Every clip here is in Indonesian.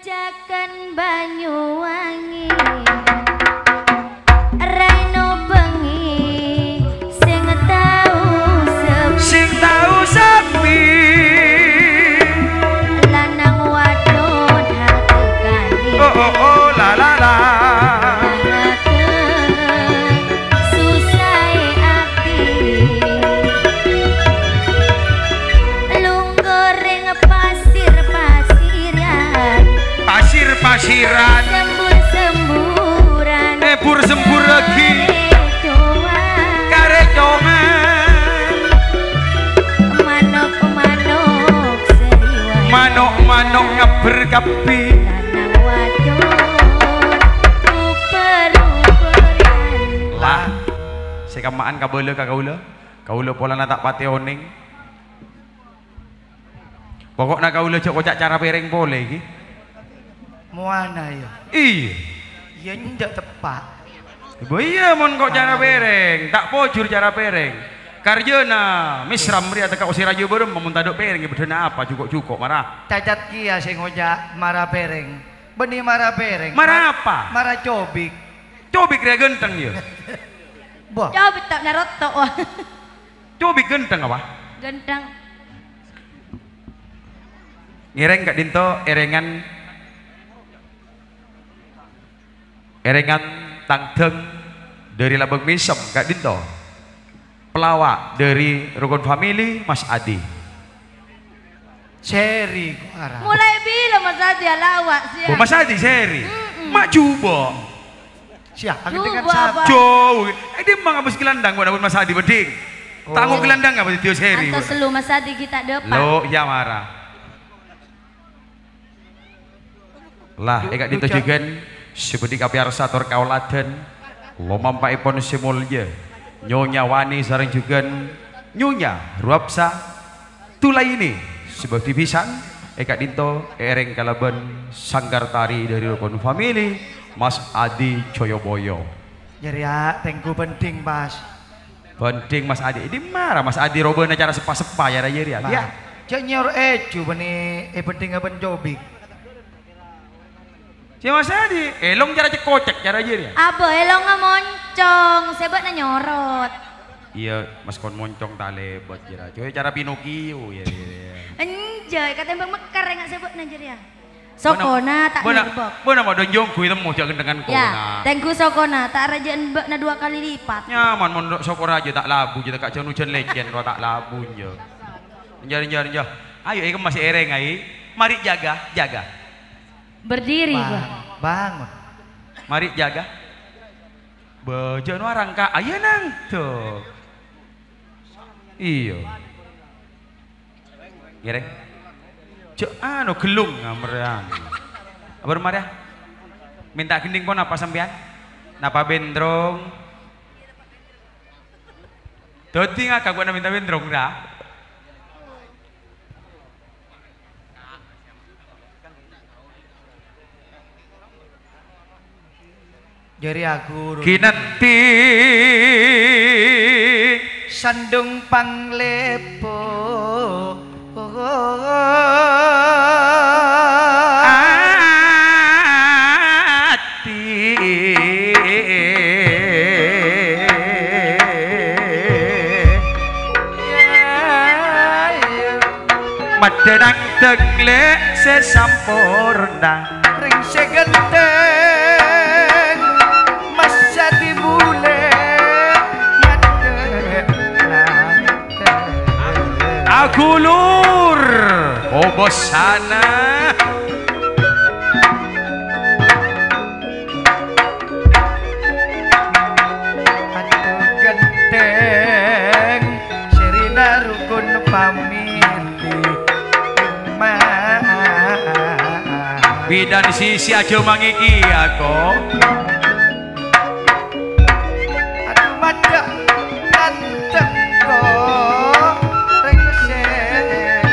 Jakan Banyuwangi Raino bengi sing tau sepi lanang wadon hakikane oh la la la susai ati lunggoreng pasiran sembur-semburan sembur lagi karecongan manok-manok seriwan manok-manok ngeber kapi lanang wadon uper-uperan lah sekamaan kaula pola tak pati oning pokoknya kaula cok kocak cara piring boleh iki muana ya iya ya ndak tepat ibu iya mon kok cara piring tak pojur cara piring karyana misram ria teka usir aja baru memuntaduk piring bedena apa cukup marah cacat kia sing ngojak marah pereng benih marah pereng marah apa marah cobik ria genteng ya wah cobik tak naroto wah cobik genteng apa genteng ngireng gak dinto erengan tangteng dari Labang Misem gak dinto pelawak dari Rukun Family Mas Adi seri mulai bila Mas Adi lawak sih Mas Adi seri mak coba siap aku Coba, dengan Pak. sabar jauh dia mang abis gelandang buat Mas Adi beding tanggung gelandang apa itu seri atau selu Mas Adi kita depan lo ya marah lah gak dinto juga seperti kapiarsa tor kauladen lo mampaipon simulnya nyonya wani sareng juga nyonya ruapsa tulai ini seperti pisan eka dinto ereng kalaban sanggar tari dari Rukun Family Mas Adi Coyoboyo jadi ya tengku penting pas penting Mas Adi ini marah Mas Adi robena cara sepa-sepa ya raya ya cek nyor benih penting apa cobik si Mas Adi elong cara cekocek cara aja ya apa elong moncong sebabnya nyorot iya Mas kon moncong tale buat kira coy cara Pinocchio ya enjoy kata bang mekar nggak sebabnya jadi ya sokona tak nyerbok mana mau donjong kui temu jangan dengan kona ya tengku sokona tak rajaan mbak na 2 kali lipat nyaman mondok sokor aja tak labu kita kak jangan hujan legend kalau tak labu njar ayo ikan masih ereng ai mari jaga berdiri bangun mari jaga bejo nu arangka ayo nang tuh iyo ngereng cek anu gelung ngameran apa Maria minta gending pun apa sampean napa bendrong dodi nggak kagak minta bendrong dah jadi aku kineti sandung panglepo ati madenang tegle sesampurna ring segenteng masa dibule aku lur bosana aduh genteng Serina Rukun Family bidan sisi aja mangiki aku aduh macam ganteng kok rengsen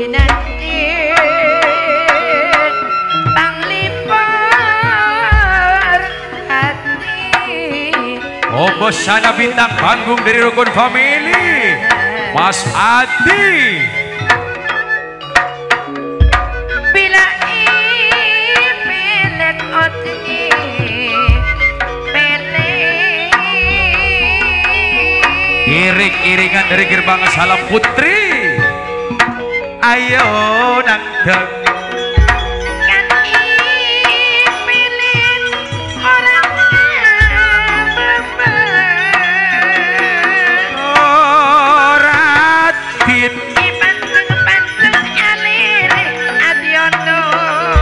nanti panglipar hati Bosana bintang panggung dari Rukun Family Mas Adi. Bila pelet otni pelet Iring-iringan dari gerbang Salam Putri. Ayo nang deng kan pelet orang Oratin panteng alire adiono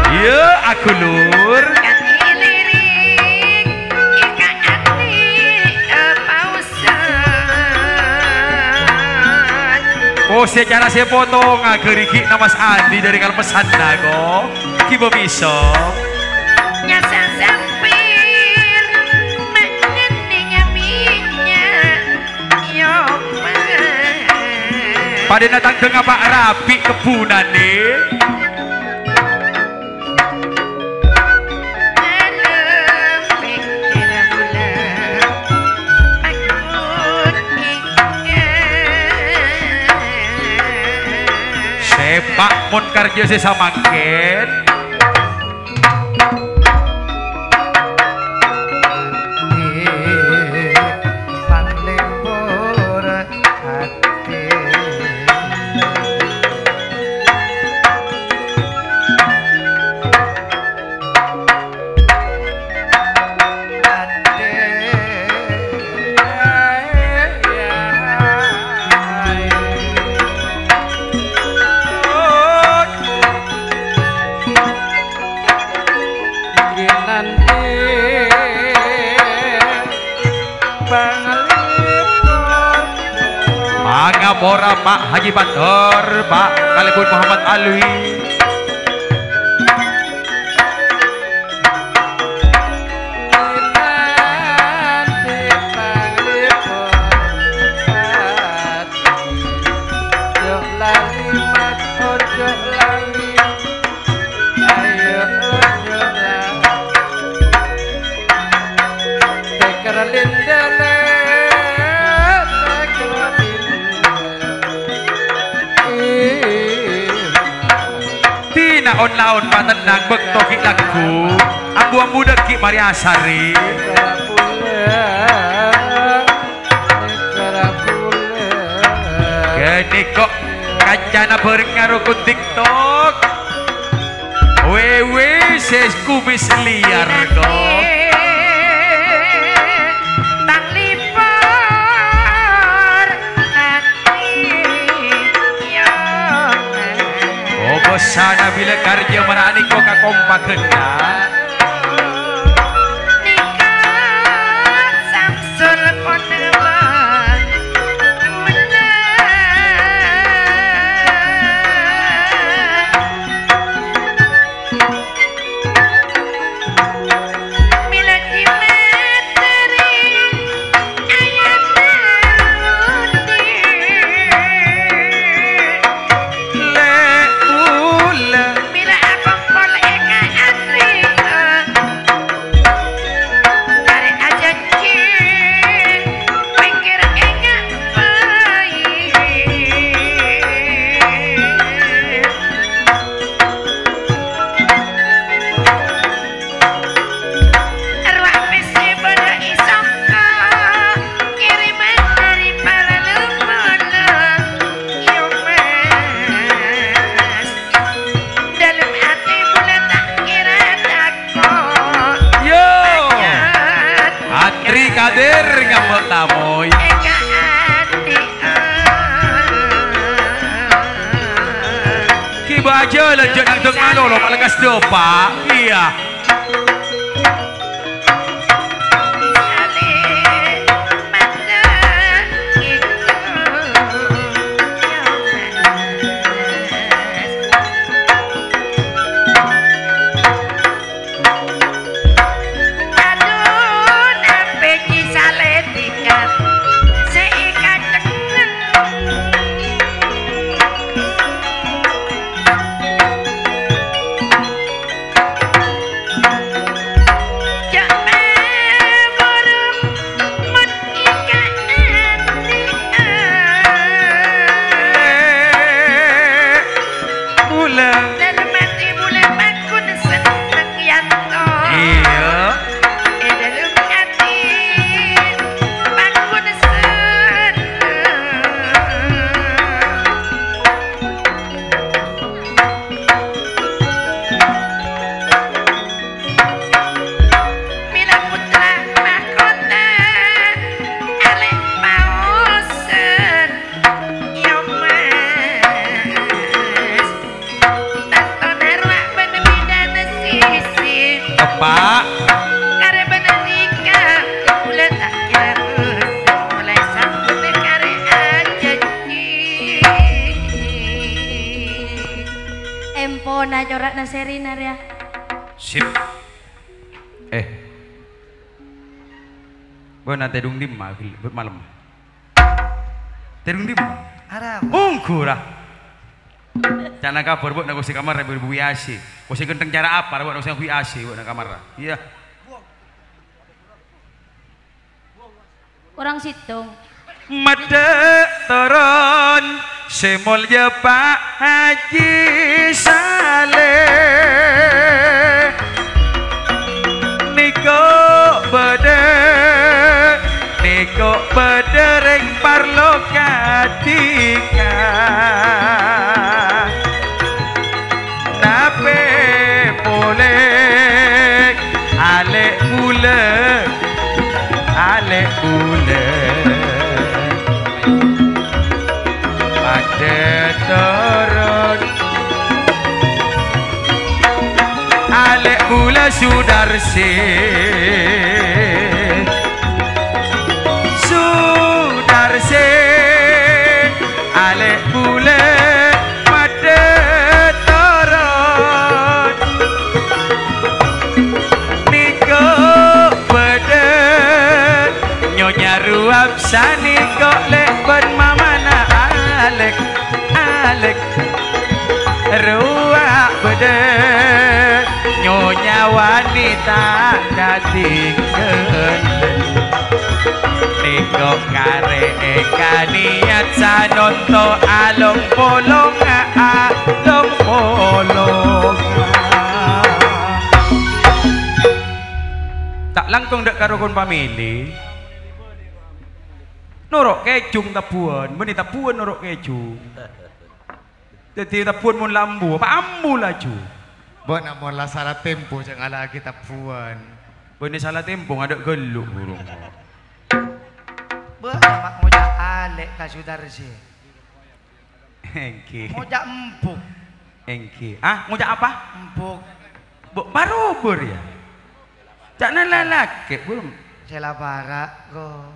ya aku lur kan iliring ika ati pausan oh secara saya potong ageriki nama Mas Andi dari Kalpesan nago kibo bisa nyasa sampir mengeningnya minyak yoma pada datang dengan Pak Rapi kebunan nih sepak mon karja saya samangken Panglembur hati Pangapora Pak Haji Bator Pak Kalibun Muhammad Alwi Tina on-laon patenang bektoki lagu ambu-ambu deki Maria Asari gini kok kancana berpengaruh TikTok wewe ses kumis liar kok tang lipor nanti yoma oh bosana bila karja marani kok kakompakeuna nikah samsul poneban bila dimeteri ayat le bila aku pol eka antri dari aja cing pikir eka baik arwah mesti pada isangka kiriman dari para lembaga Yomas dalam hati bulan tak kira takut yo Atri Kadir ngambek tamoy eka hati kiba aja lanjut nang deng anu lo malegas dopa iya na corak na Serina ya. Sip. Bona tedung dimma malam. Tedung dimma. Arab. Ungkura. Cana kabar buat nago si kamar ibu biasi. Kau si genteng cara apa buat nago si biasi buat kamar. Iya. Orang situng. Made turun semulya Pak Haji Saleh Niko bedereng parlo katika nape boleh alek bule turun alek bula Sudarsi alek bula pada turun niko pada nyonya ruap sani kok lek ben mamana alek ruak bedek nyonya wanita datingken niko kare niat sanonto along polong tak langkung dek karo kon pamili norok kecung tapuan meni tapuan norok kecung. Jadi tapuan mun lambu, apa ambu laju? Buat nak mula salah tempo jangan lagi tapuan. Buat ni salah tempo ada geluk burung. Buat nak ngojak alek ka Sudarsi. Engki. Ngojak empuk. Engki. Ah, ngojak apa? Empuk. Baru bur ya. Jangan lalaki belum. Sela barak ko.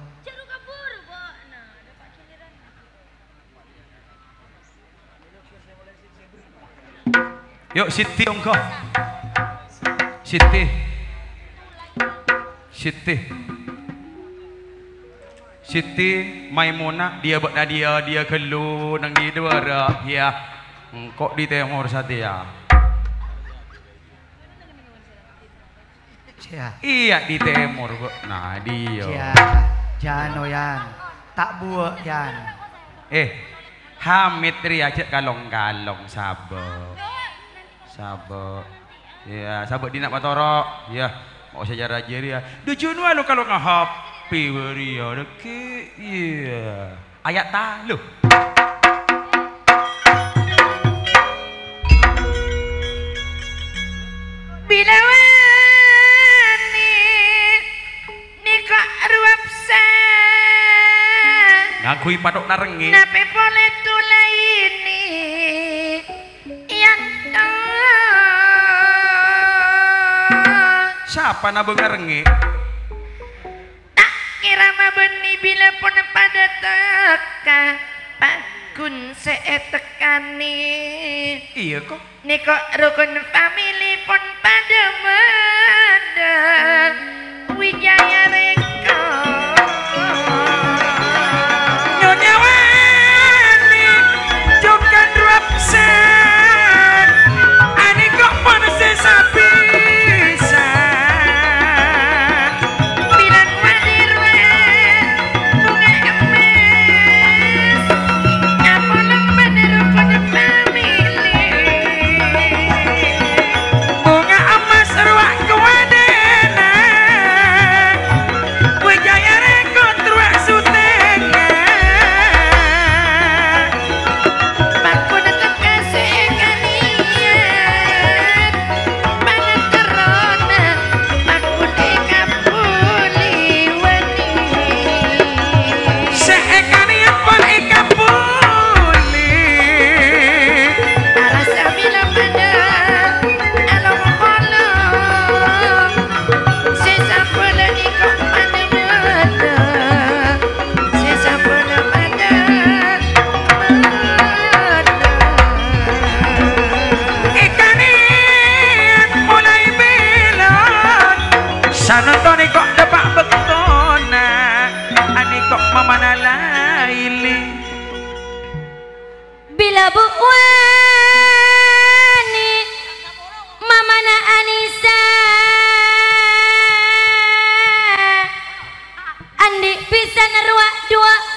Yuk Siti engkau. Siti Maimunah dia kelu nang di dua ya. Kok di Timur Satya. Iya di Timur bu. Nah dia. Jano yan. Tak buat yan. Hamid ria cek kalong-kalong sabar. Ya sabar di nak matorok ya mau sejarah dia dujun walu kalau ngahapi beria deki iya ayat talu bila wani nika ruapsa ngakui patok narengi nape boleh tulai ini yang siapa nabung ngarengi tak kira mabeni bila pun pada teka pakun seetekani iya kok niko rukun family pun pada mada wijaya reko nyonya wani jokan ruapsan ani kok mana sesapi ini kok mamana Laili. Bila Bu Wani mamana Anissa andi bisa neruak duaan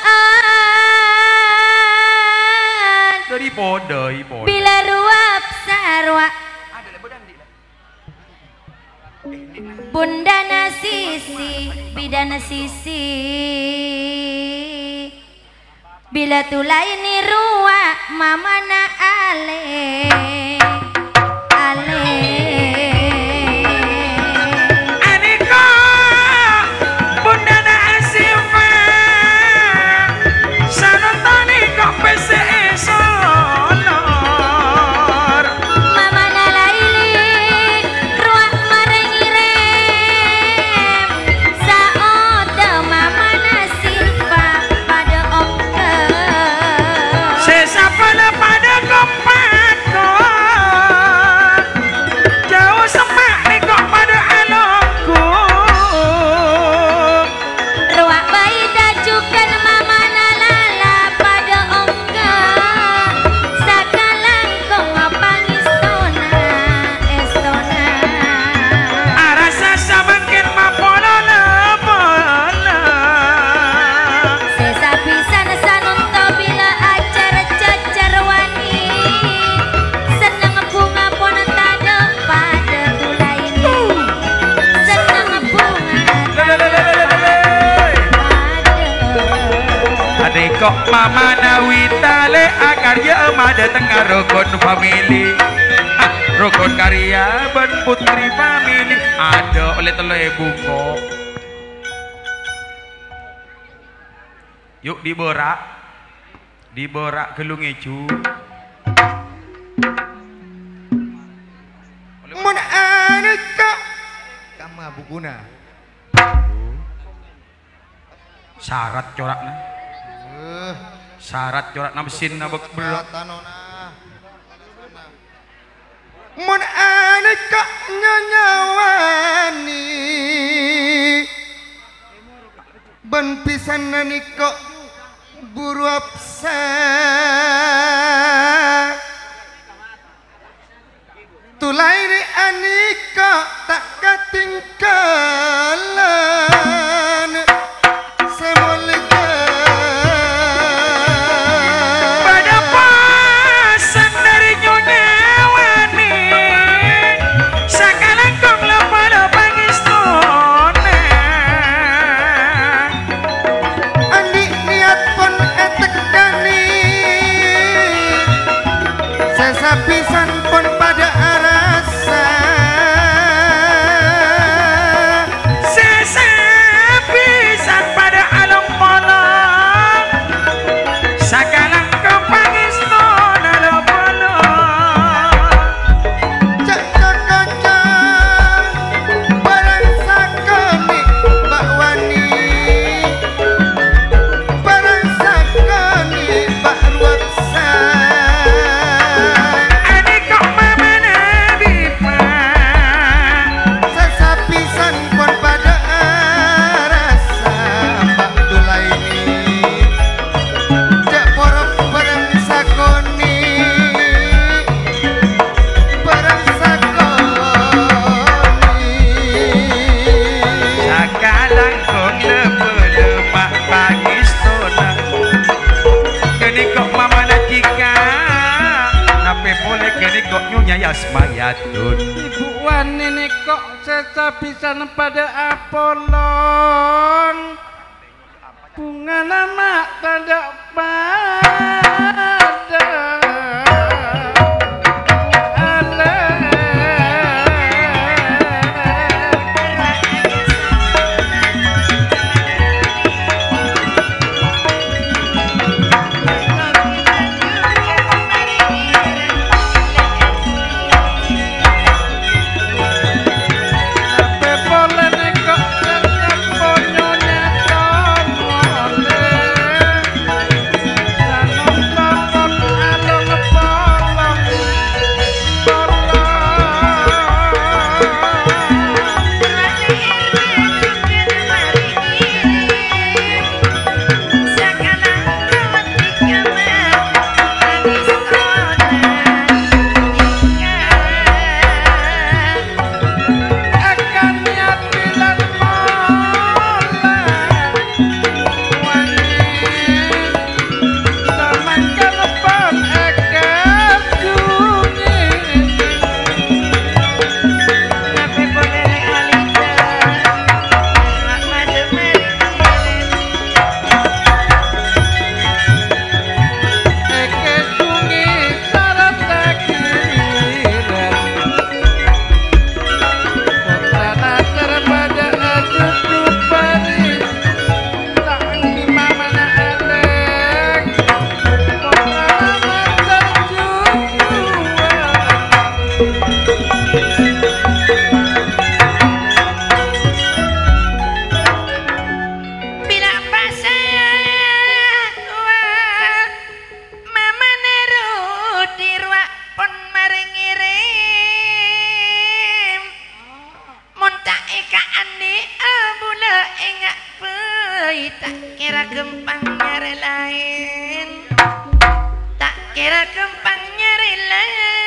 Dari podo. bila ruap sarwa bundana sisi bidana sisi bila tulai ni ruak mamana ale Aniko bundana asifa sanotoni kok pese solor mamana Laili ruak marengirem saoda mamana Sifa pada ongke sesapana pada kompakon jauh semak nih kok pada alongku ruak bayi dajukan mamana Lala pada ongke sakalang kong pangistona estona arasa samangkin mapola lepola sesa pisan sanunto bila acara cacar wani seneng bunga pon tada pada tulai ini seneng bunga Adek kok mama nawita le akarya mada tengah rukun family rukun karya ben putri family ada oleh telo bungo yuk diberak gelung ecu Mun aneka kamu buguna. syarat corakna syarat corakna mesin nabek belok Tanona. Mun aneka nyanyawani ben pisan niko buru apsa tulai ni anika tak katinggalan semolga pada pasan dari nyonya wani sakalang kong lepala pangistona andi niat pun etekani sesapisan pun pada arasa sesapisan pada along polong sakalang kong pangistona lepala cak kaca barang sakoni bakwani barang sakoni bakruapsa adik kok mama nabi sesapisan pun pada rasa mbak tulaini cak porok barang sakoni barang sakoni sakalang kong lemak pangistona kini kok mama najika nape boleh kini kok nyonya yasmayatun Ibu Wani ini kok sesabisan pada Apolon bunga nama tanda pada Boleh nih kok tetap ponyonya tomole tak kira gempangnya relain, tak kira gempangnya relain.